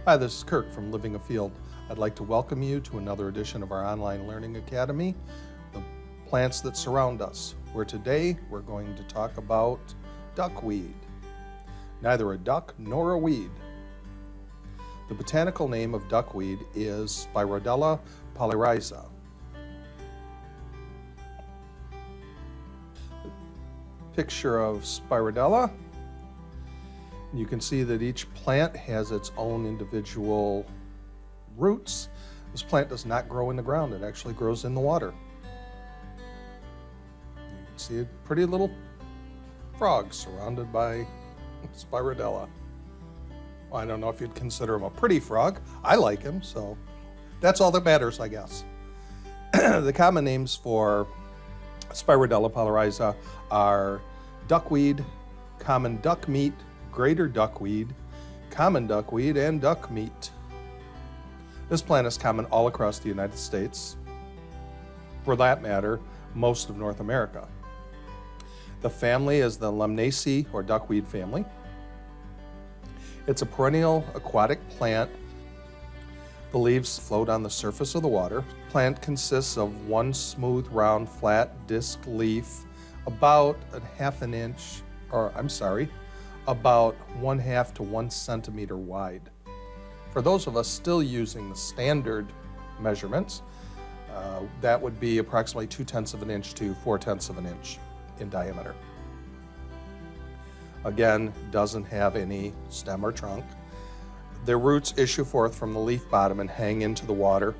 Hi, this is Kirk from Living a Field. I'd like to welcome you to another edition of our online learning academy, The Plants That Surround Us, where today we're going to talk about duckweed. Neither a duck nor a weed. The botanical name of duckweed is Spirodela polyrrhiza. Picture of Spirodela. You can see that each plant has its own individual roots. This plant does not grow in the ground, it actually grows in the water. You can see a pretty little frog surrounded by Spirodela. Well, I don't know if you'd consider him a pretty frog. I like him, so that's all that matters, I guess. The common names for Spirodela polyrrhiza are duckweed, common duck meat, greater duckweed, common duckweed, and duck meat. This plant is common all across the United States. For that matter, most of North America. The family is the Lemnaceae or duckweed family. It's a perennial aquatic plant. The leaves float on the surface of the water. The plant consists of one smooth, round, flat disc leaf about about 1/2 to 1 centimeter wide. For those of us still using the standard measurements, that would be approximately 2/10 of an inch to 4/10 of an inch in diameter. Again, doesn't have any stem or trunk. The roots issue forth from the leaf bottom and hang into the water.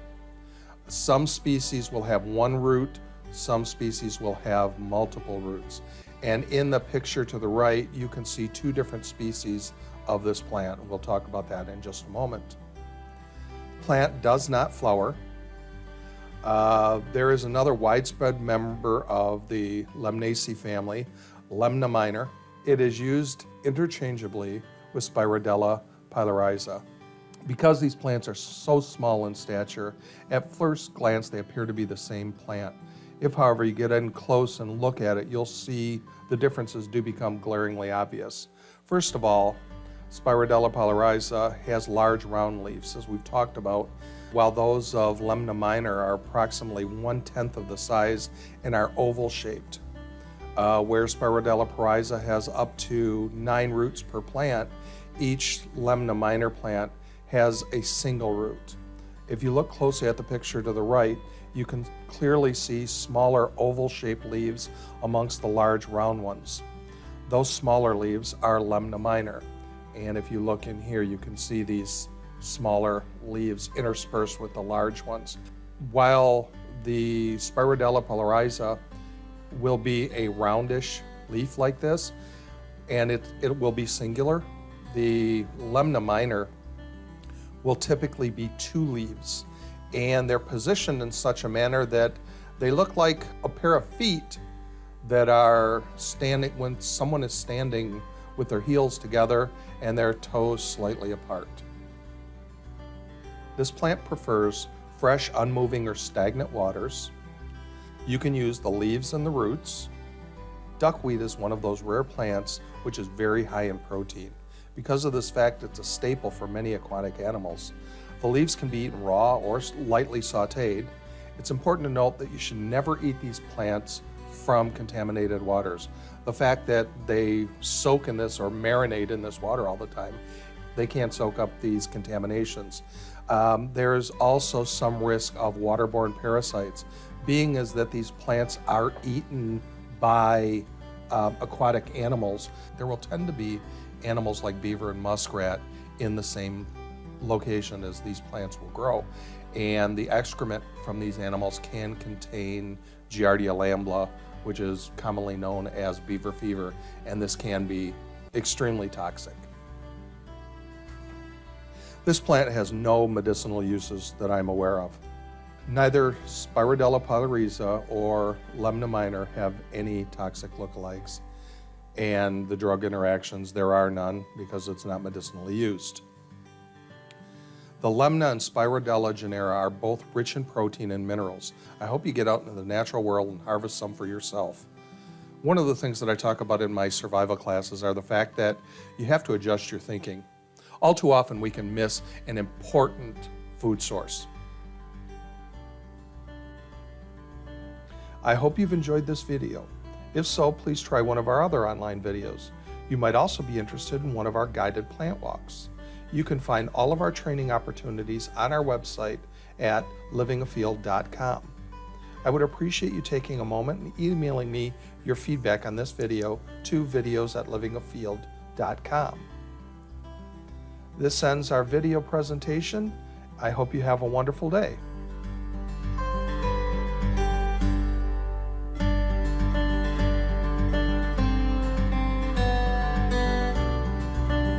Some species will have one root, some species will have multiple roots. And in the picture to the right, you can see two different species of this plant. We'll talk about that in just a moment. The plant does not flower. There is another widespread member of the Lemnaceae family, Lemna minor. It is used interchangeably with Spirodela polyrrhiza. Because these plants are so small in stature, at first glance they appear to be the same plant. If, however, you get in close and look at it, you'll see the differences do become glaringly obvious. First of all, Spirodela polyrrhiza has large round leaves, as we've talked about, while those of Lemna minor are approximately 1/10 of the size and are oval-shaped. Where Spirodela polyrrhiza has up to 9 roots per plant, each Lemna minor plant has a single root. If you look closely at the picture to the right, you can clearly see smaller oval-shaped leaves amongst the large round ones. Those smaller leaves are Lemna minor. And if you look in here, you can see these smaller leaves interspersed with the large ones. While the Spirodela polyrrhiza will be a roundish leaf like this, and it will be singular, the Lemna minor will typically be 2 leaves. And they're positioned in such a manner that they look like a pair of feet that are standing when someone is standing with their heels together and their toes slightly apart. This plant prefers fresh, unmoving, or stagnant waters. You can use the leaves and the roots. Duckweed is one of those rare plants which is very high in protein. Because of this fact, it's a staple for many aquatic animals. The leaves can be eaten raw or lightly sauteed. It's important to note that you should never eat these plants from contaminated waters. The fact that they soak in this or marinate in this water all the time, they can't soak up these contaminations. There's also some risk of waterborne parasites, being as that these plants are eaten by aquatic animals. There will tend to be animals like beaver and muskrat in the same location as these plants will grow. And the excrement from these animals can contain Giardia lamblia, which is commonly known as beaver fever, and this can be extremely toxic. This plant has no medicinal uses that I'm aware of. Neither Spirodela polyrrhiza or Lemna minor have any toxic lookalikes, and the drug interactions, there are none because it's not medicinally used. The Lemna and Spirodela genera are both rich in protein and minerals. I hope you get out into the natural world and harvest some for yourself. One of the things that I talk about in my survival classes are the fact that you have to adjust your thinking. All too often we can miss an important food source. I hope you've enjoyed this video. If so, please try one of our other online videos. You might also be interested in one of our guided plant walks. You can find all of our training opportunities on our website at livingafield.com. I would appreciate you taking a moment and emailing me your feedback on this video to videos@livingafield.com. This ends our video presentation. I hope you have a wonderful day.